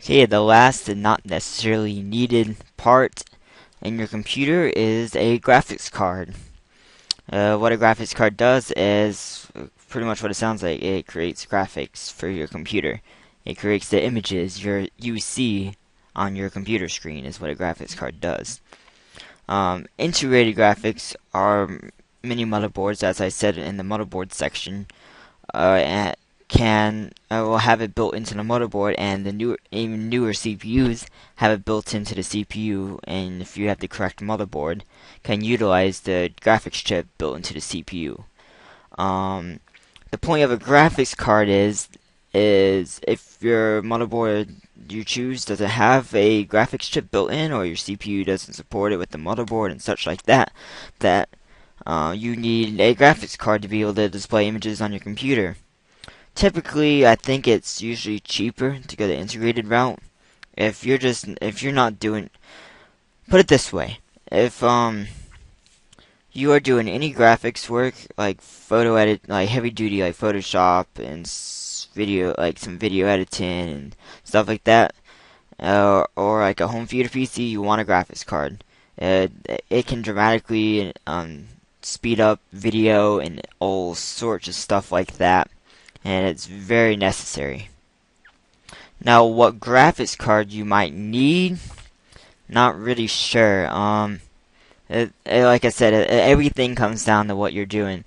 Okay, the last and not necessarily needed part in your computer is a graphics card. What a graphics card does is pretty much what it sounds like. It creates graphics for your computer. It creates the images you see on your computer screen is what a graphics card does. Integrated graphics are mini motherboards, as I said in the motherboard section, and can will have it built into the motherboard, and the even newer CPUs have it built into the CPU. And if you have the correct motherboard, can utilize the graphics chip built into the CPU. Um, the point of a graphics card is if your motherboard you choose doesn't have a graphics chip built in, or your CPU doesn't support it with the motherboard and such like that, you need a graphics card to be able to display images on your computer. Typically, I think it's usually cheaper to go the integrated route. If you're not doing, put it this way, if you are doing any graphics work like photo edit, like heavy duty, like Photoshop and video, like some video editing and stuff like that, or like a home theater PC, you want a graphics card. It can dramatically speed up video and all sorts of stuff like that, and it's very necessary. Now, what graphics card you might need, not really sure. Like I said, everything comes down to what you're doing.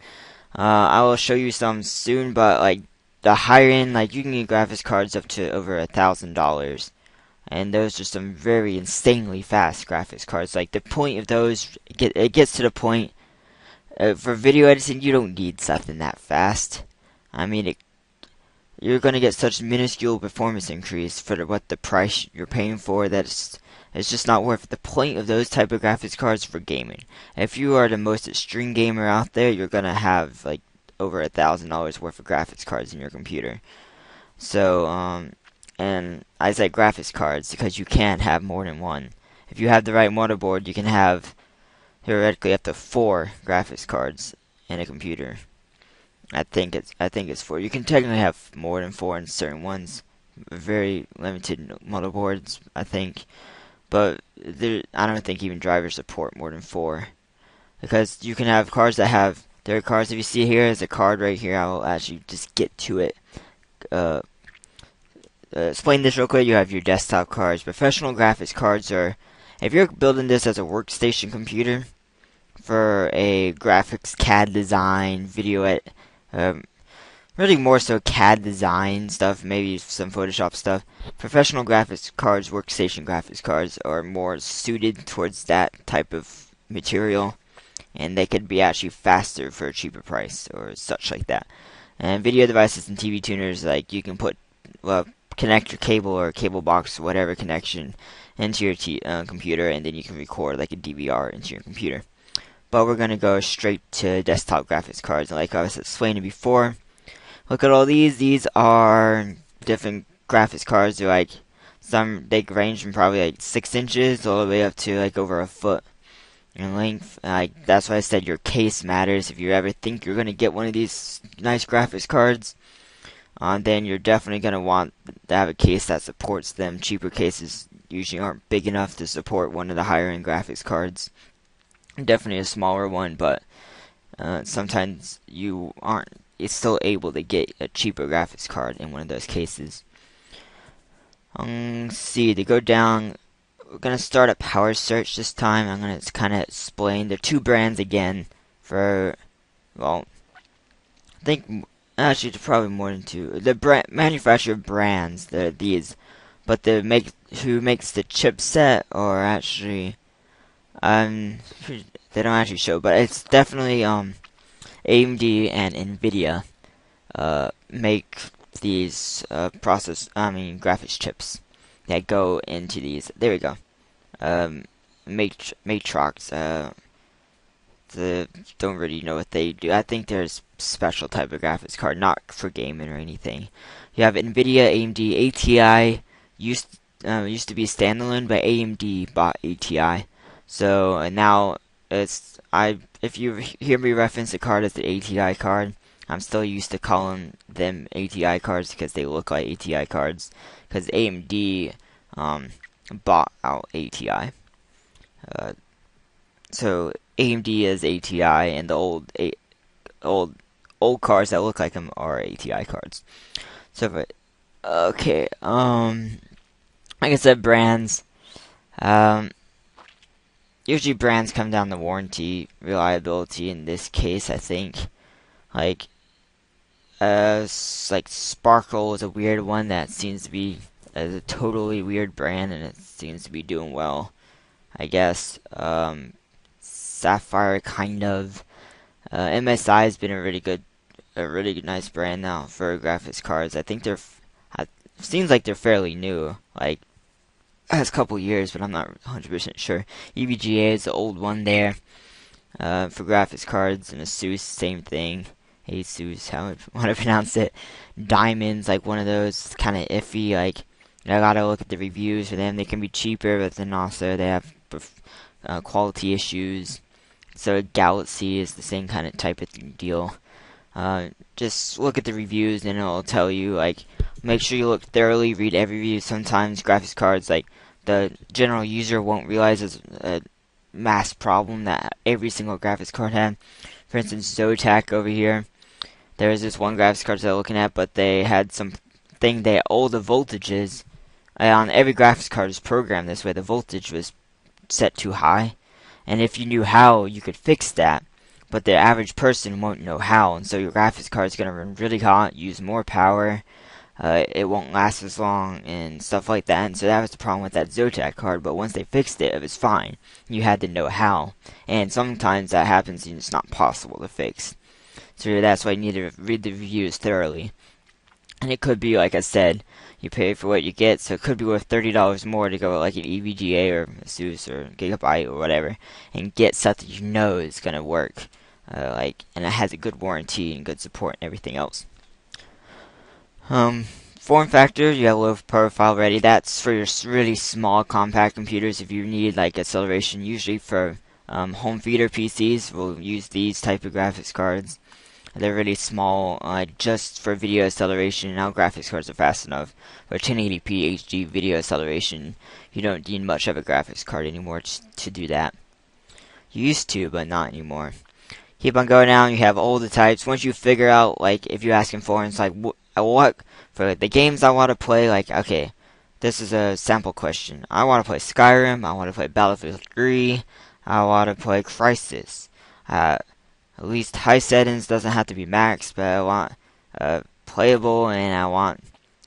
I will show you some soon, but like the higher end, like you can get graphics cards up to over $1,000, and those are some very insanely fast graphics cards. Like the point of those, it gets to the point for video editing, you don't need something that fast. I mean, you're going to get such minuscule performance increase for what the price you're paying for that it's just not worth it. The point of those type of graphics cards for gaming. If you are the most extreme gamer out there, you're going to have like over $1,000 worth of graphics cards in your computer. So, and I say graphics cards because you can have more than one. If you have the right motherboard, you can have theoretically up to 4 graphics cards in a computer. I think it's 4. You can technically have more than 4 in certain ones. Very limited motherboards, I think. But I don't think even drivers support more than 4. Because you can have cards that have, there are cards, if you see here, there's a card right here, I will actually just get to it. Uh, Explain this real quick. You have your desktop cards. Professional graphics cards are, if you're building this as a workstation computer for a graphics CAD design, um, really more so CAD design stuff, maybe some Photoshop stuff. Professional graphics cards, workstation graphics cards are more suited towards that type of material, and they could be actually faster for a cheaper price or such like that. And video devices and TV tuners, like you can connect your cable or cable box, whatever connection, into your computer, and then you can record like a DVR into your computer. But we're gonna go straight to desktop graphics cards, and like I was explaining before, look at all these. These are different graphics cards. They're like they range from probably like 6 inches all the way up to like over a foot in length. Like that's why I said your case matters. If you ever think you're gonna get one of these nice graphics cards, then you're definitely gonna want to have a case that supports them. Cheaper cases usually aren't big enough to support one of the higher end graphics cards. Definitely a smaller one, but sometimes you aren't. It's still able to get a cheaper graphics card in one of those cases. See, to go down, we're gonna start a power search this time. I'm gonna kind of explain. There are 2 brands again for, well, I think actually it's probably more than 2. The manufacturer brands, they're these, but who makes the chipset, or actually they don't actually show, but it's definitely AMD and Nvidia make these graphics chips that go into these. There we go. Matrox. Don't really know what they do. I think there's special type of graphics card, not for gaming or anything. You have Nvidia, AMD, ATI used to be standalone, but AMD bought ATI. So now if you hear me reference a card as the ATI card, I'm still used to calling them ATI cards because they look like ATI cards. Because AMD um, bought out ATI. Uh, so AMD is ATI, and the old old cars that look like them are ATI cards. So, okay, like I said, brands. Um, Usually brands come down to warranty, reliability. In this case, I think like like Sparkle is a weird one that seems to be a totally weird brand, and it seems to be doing well, I guess. Sapphire kind of. MSI has been a really nice brand now for graphics cards. I think it seems like they're fairly new, like has a couple years, but I'm not 100% sure. EVGA is the old one there for graphics cards, and Asus, same thing. Asus, how would want to pronounce it? Diamond's like one of those kind of iffy. Like I gotta look at the reviews for them. They can be cheaper, but then also they have quality issues. So Galaxy is the same kind of type of deal. Just look at the reviews and it'll tell you, like, make sure you look thoroughly, read every review. Sometimes graphics cards, like, the general user won't realize it's a mass problem that every single graphics card had. For instance, Zotac over here, there's this one graphics card they're looking at, but they had some thing that all the voltages on every graphics card is programmed this way. The voltage was set too high, and if you knew how, you could fix that. But the average person won't know how, and so your graphics card is going to run really hot, use more power, it won't last as long, and stuff like that. And so that was the problem with that Zotac card, but once they fixed it, it was fine. You had to know how, and sometimes that happens and it's not possible to fix. So that's why you need to read the reviews thoroughly. And it could be, like I said, you pay for what you get, so it could be worth $30 more to go with like an EVGA or Asus or Gigabyte or whatever, and get stuff that you know is going to work. And it has a good warranty and good support and everything else. Form factor, you have low profile ready. That's for your really small compact computers. If you need like acceleration, usually for home theater PCs, we'll use these type of graphics cards. They're really small, just for video acceleration. Now graphics cards are fast enough. For 1080p HD video acceleration, you don't need much of a graphics card anymore to do that. You used to, but not anymore. Keep on going down, you have all the types. Once you figure out, like, if you're asking for, it's like, what, for the games I want to play, like, okay, this is a sample question. I want to play Skyrim, I want to play Battlefield 3, I want to play Crysis. At least high settings, doesn't have to be max, but I want playable, and I want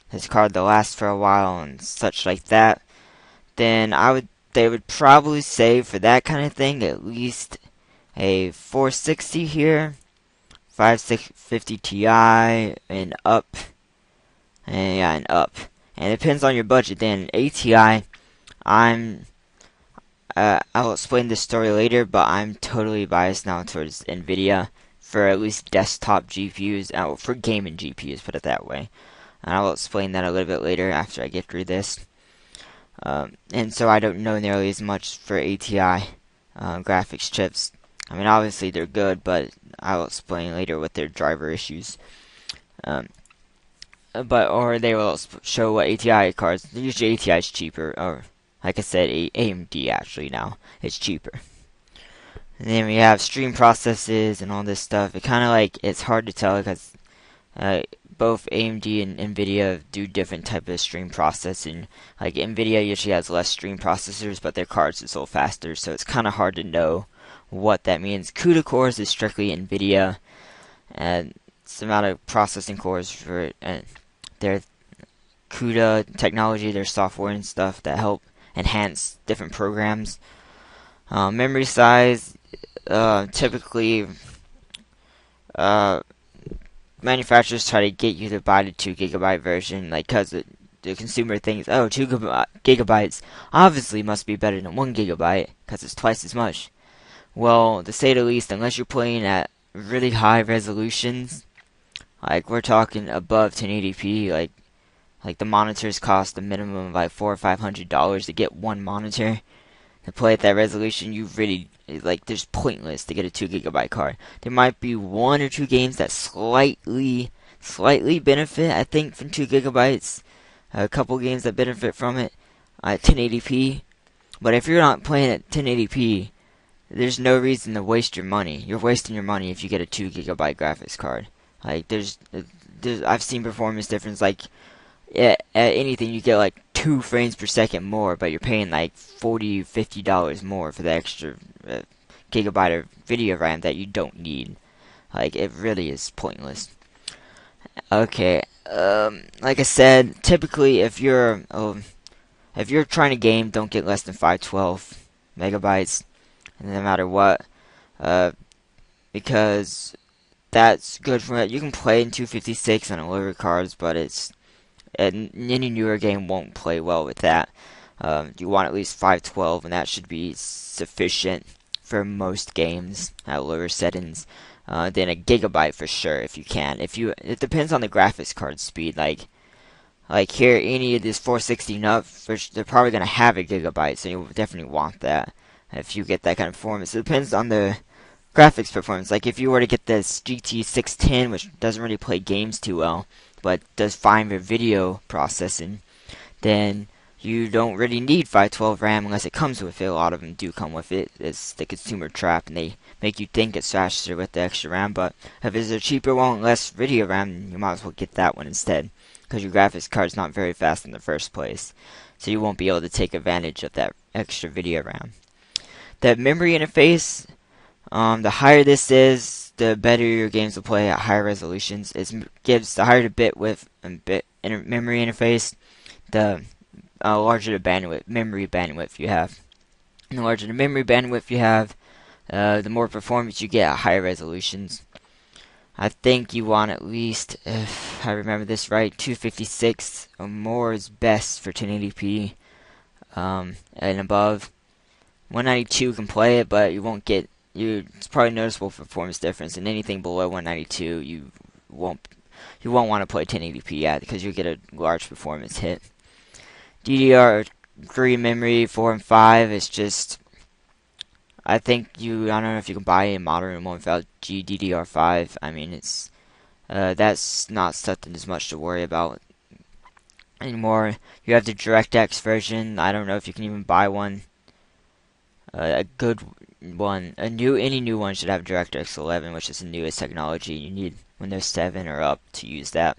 this card to last for a while, and such like that. Then they would probably say for that kind of thing, at least a 460 here, 5650 Ti, and up, and up. And it depends on your budget. Then ATI, I'll explain this story later, but I'm totally biased now towards NVIDIA for at least desktop GPUs, for gaming GPUs, put it that way. And I'll explain that a little bit later after I get through this. And so I don't know nearly as much for ATI graphics chips. I mean, obviously they're good, but I'll explain later with their driver issues. Or they will show what ATI cards. Usually ATI is cheaper, or like I said, AMD actually now it's cheaper. And then we have stream processes and all this stuff. It kind of like it's hard to tell because both AMD and NVIDIA do different type of stream processing. Like NVIDIA usually has less stream processors, but their cards are so faster, so it's kind of hard to know what that means. CUDA cores is strictly NVIDIA, and it's the amount of processing cores for their CUDA technology, their software and stuff that help enhance different programs. Memory size, typically, manufacturers try to get you to buy the 2 GB version, like, because the consumer thinks, oh, 2 gigabytes obviously must be better than 1 GB, because it's twice as much. Well, to say the least, unless you're playing at really high resolutions, like we're talking above 1080p, like the monitors cost a minimum of like $400 or $500 to get one monitor. To play at that resolution, you really, like, there's pointless to get a 2 GB card. There might be 1 or 2 games that slightly benefit, I think, from 2 GB. A couple games that benefit from it. at 1080p. But if you're not playing at 1080p, there's no reason to waste your money. You're wasting your money if you get a 2 GB graphics card. Like I've seen performance difference. Like at anything, you get like 2 frames per second more, but you're paying like $40, $50 more for the extra gigabyte of video RAM that you don't need. Like it really is pointless. Okay, like I said, typically if you're trying to game, don't get less than 512 megabytes, no matter what, uh, because that's good for it. You can play in 256 on older cards, but any newer game won't play well with that. You want at least 512, and that should be sufficient for most games at lower settings. Then a gigabyte for sure if you can. It depends on the graphics card speed. Like here, any of this 460 and up, they're probably gonna have a gigabyte, so you definitely want that if you get that kind of performance. It depends on the graphics performance. Like if you were to get this GT 610, which doesn't really play games too well, but does fine for video processing, then you don't really need 512 RAM unless it comes with it. A lot of them do come with it. It's the consumer trap, and they make you think it's faster with the extra RAM. But if it's a cheaper one, less video RAM, you might as well get that one instead, because your graphics card's not very fast in the first place, so you won't be able to take advantage of that extra video RAM. The memory interface, the higher this is, the better your games will play at higher resolutions. It gives the higher the bit width and memory interface, the larger the memory bandwidth you have. And the larger the memory bandwidth you have, the more performance you get at higher resolutions. I think you want at least, if I remember this right, 256 or more is best for 1080p and above. 192 can play it, but it's probably noticeable performance difference. And anything below 192, you won't want to play 1080p at, because you'll get a large performance hit. DDR3 memory 4 and 5 is just, I don't know if you can buy a modern one without GDDR5. I mean, that's not something as much to worry about anymore. You have the DirectX version. I don't know if you can even buy one. A good one, any new one should have DirectX 11, which is the newest technology. You need Windows 7 or up to use that.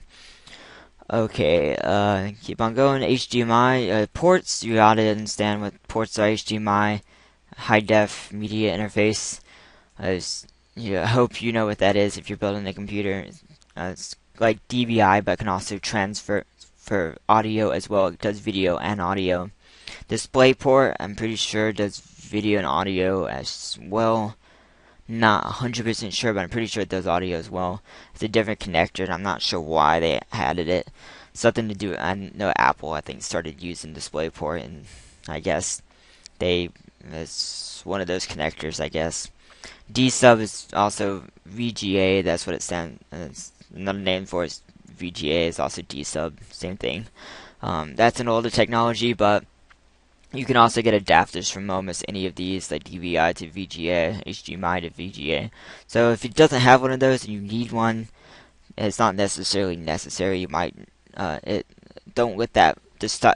Okay, keep on going. HDMI ports. You gotta understand what ports are. HDMI, high def media interface. I hope you know what that is if you're building a computer. It's like DVI, but can also transfer for audio as well. It does video and audio. DisplayPort, I'm pretty sure does video and audio as well. Not 100% sure, but I'm pretty sure it does audio as well. It's a different connector, and I'm not sure why they added it. Something to do, I know Apple, I think, started using DisplayPort, and I guess it's one of those connectors, I guess. D-sub is also VGA, that's what it stands, it's another name for it. VGA is also D-sub, same thing. That's an older technology, but you can also get adapters from almost any of these, like DVI to VGA, HDMI to VGA. So if it doesn't have one of those and you need one, it's not necessarily necessary. You might don't let that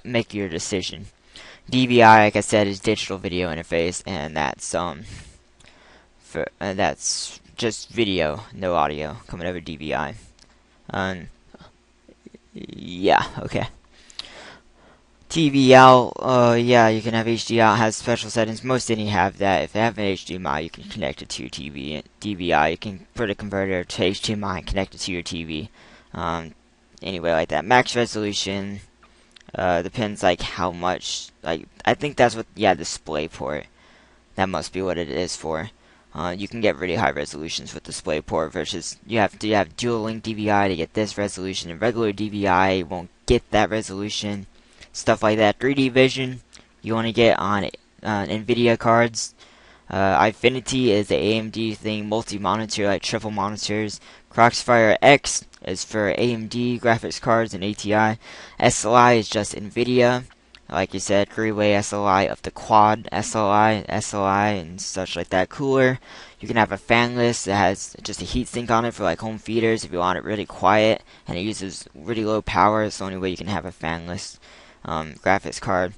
make your decision. DVI, like I said, is digital video interface, and that's just video, no audio coming over DVI. Yeah, okay. TV out, yeah, you can have HDMI out, has special settings. Most any have that. If they have an HDMI, you can connect it to your TV. DVI, you can put a converter to HDMI and connect it to your TV. Anyway, like that. Max resolution, depends like how much, like, I think that's what, yeah, DisplayPort. That must be what it is for. You can get really high resolutions with DisplayPort versus you have to have dual link DVI to get this resolution, and regular DVI won't get that resolution. Stuff like that. 3D vision, you want to get on NVIDIA cards. Infinity is the AMD thing, multi-monitor, like triple monitors. Crossfire X is for AMD graphics cards and ATI. SLI is just NVIDIA. Like you said, three-way SLI of the quad SLI, and such like that. Cooler, you can have a fanless that has just a heatsink on it for like home theaters if you want it really quiet, and it uses really low power. It's the only way you can have a fanless graphics card.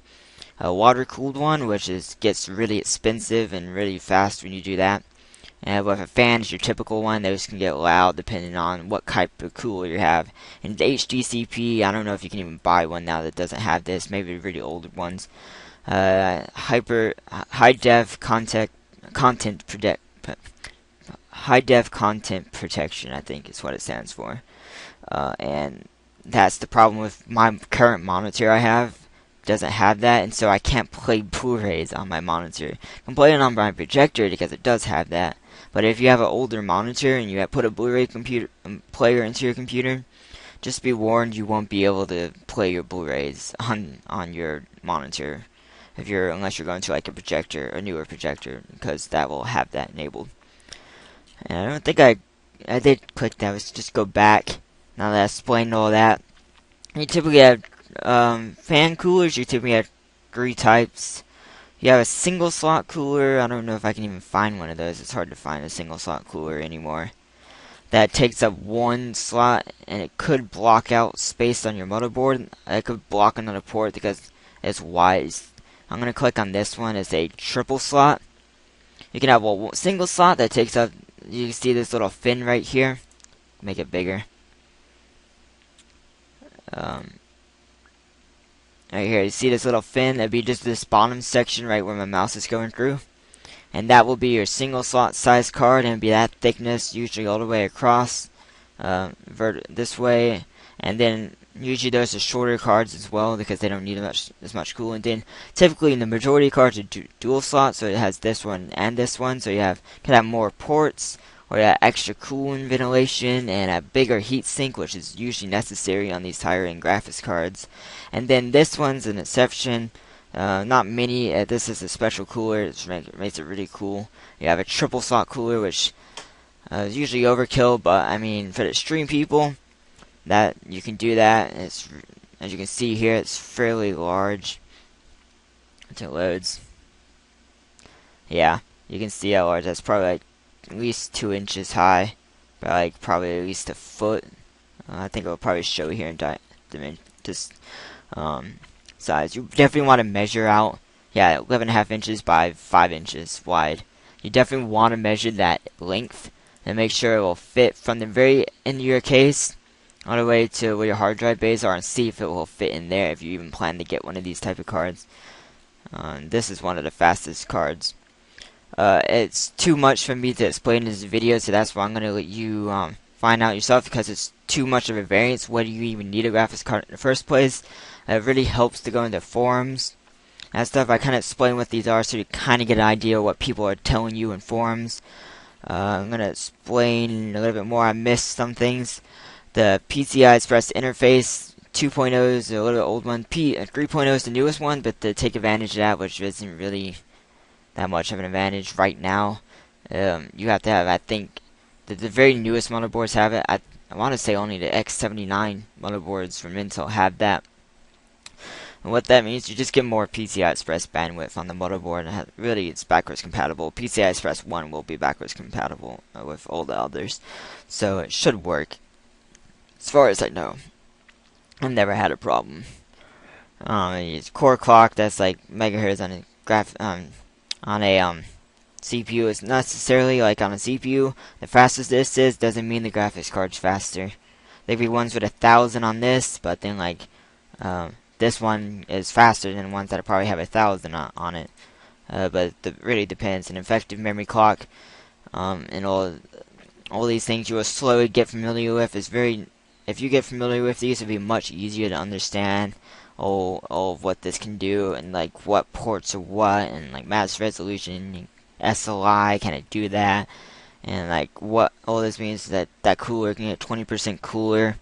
a water-cooled one, which gets really expensive and really fast when you do that. And with a fan, is your typical one. Those can get loud depending on what type of cooler you have. And the HDCP, I don't know if you can even buy one now that doesn't have this. Maybe really older ones. High def content protect high def content protection, I think is what it stands for. And that's the problem with my current monitor I have. Doesn't have that, and so I can't play Blu-rays on my monitor. I can play it on my projector because it does have that. But if you have an older monitor and you have put a Blu-ray computer player into your computer, just be warned you won't be able to play your Blu-rays on your monitor unless you're going to like a projector, a newer projector, because that will have that enabled. And I don't think I did click that. Let's just go back. Now that I explained all that, you typically have fan coolers. You typically have three types. You have a single slot cooler. I don't know if I can even find one of those. It's hard to find a single slot cooler anymore. That takes up one slot, and it could block out space on your motherboard. It could block another port because it's wide. I'm going to click on this one. It's a triple slot. You can have a single slot that takes up, you can see this little fin right here. Make it bigger. Right here, you see this little fin? That'd be just this bottom section right where my mouse is going through. And that will be your single slot size card, and be that thickness, usually all the way across, this way. And then usually those are shorter cards as well because they don't need as much coolant. Then typically in the majority of cards are dual slot, so it has this one and this one, so can have more ports, or you have extra cooling ventilation and a bigger heat sink, which is usually necessary on these higher end graphics cards. And then this one's an exception. Not many. This is a special cooler. It makes it really cool. You have a triple slot cooler, which is usually overkill, but I mean, for the extreme people, that you can do that. It's, as you can see here, it's fairly large until it loads. Yeah, you can see how large. That's probably like at least 2 inches high, but like probably at least a foot. I think it'll probably show here in size. You definitely want to measure out, 11.5 inches by 5 inches wide. You definitely want to measure that length and make sure it will fit from the very end of your case all the way to where your hard drive bays are, and see if it will fit in there if you even plan to get one of these type of cards. This is one of the fastest cards. It's too much for me to explain in this video, so that's why I'm going to let you find out yourself, because it's too much of a variance. Whether you even need a graphics card in the first place, it really helps to go into forums and stuff. I kind of explain what these are so you kind of get an idea of what people are telling you in forums. I'm going to explain a little bit more. I missed some things. The PCI Express interface 2.0 is a little bit old one. 3.0 is the newest one, but to take advantage of that, which isn't really that much of an advantage right now, you have to have, I think, the very newest motherboards have it. I want to say only the X79 motherboards from Intel have that. And what that means, you just get more PCI Express bandwidth on the motherboard. And really, it's backwards compatible. PCI Express 1 will be backwards compatible with all the others, so it should work. As far as I know, I've never had a problem. It's core clock. That's like megahertz on a CPU. Is necessarily like on a CPU. The fastest this is doesn't mean the graphics card's faster. There'd be ones with 1,000 on this, but then like this one is faster than ones that probably have 1,000 on it. But it really depends. An effective memory clock and all these things you will slowly get familiar with. If you get familiar with these, it'll be much easier to understand all of what this can do, and like what ports are what, and like max resolution, SLI, can it do that, and like what all this means is that cooler can get 20% cooler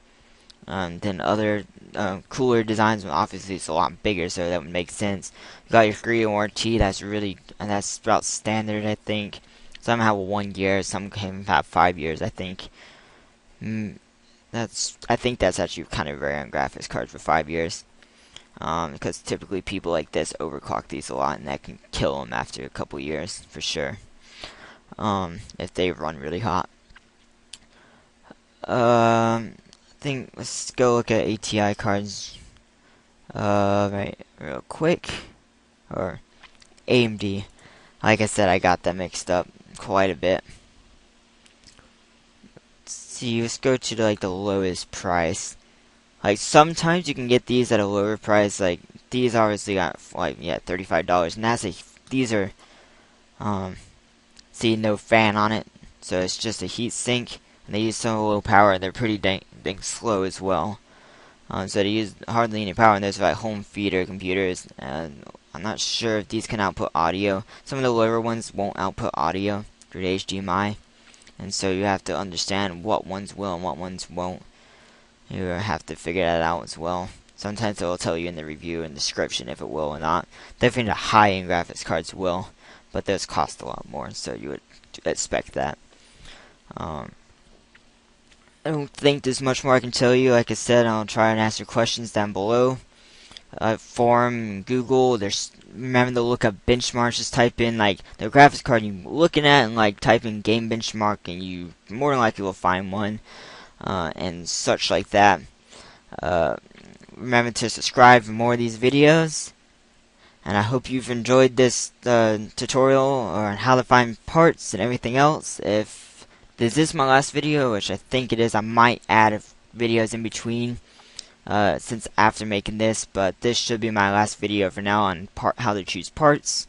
than other cooler designs. Obviously, it's a lot bigger, so that would make sense. You got your 3-year warranty. That's about standard, I think. Some have 1 year, some can have 5 years, I think. I think that's actually kind of rare on graphics cards for 5 years. Because typically people like this overclock these a lot, and that can kill them after a couple years for sure. If they run really hot. I think let's go look at ATI cards. Right, real quick. or AMD. Like I said, I got them mixed up quite a bit. See, let's go to like the lowest price. Like sometimes you can get these at a lower price. Like these obviously got like $35, and that's these are see no fan on it, so it's just a heat sink. And they use so low power, they're pretty dang slow as well. So they use hardly any power, and those are like home theater computers. And I'm not sure if these can output audio. Some of the lower ones won't output audio through the HDMI, and so you have to understand what ones will and what ones won't. You have to figure that out as well. Sometimes it will tell you in the review and description if it will or not. Definitely the high-end graphics cards will, but those cost a lot more, so you would expect that. I don't think there's much more I can tell you. Like I said, I'll try and answer questions down below. Forum, Google. Remember to look up benchmarks. Just type in like the graphics card you're looking at, and like type in game benchmark, and you more than likely will find one, and such like that. Remember to subscribe for more of these videos. And I hope you've enjoyed this tutorial on how to find parts and everything else. If this is my last video, which I think it is, I might add videos in between since after making this, but this should be my last video for now on how to choose parts.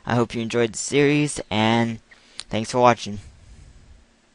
I hope you enjoyed the series, and thanks for watching.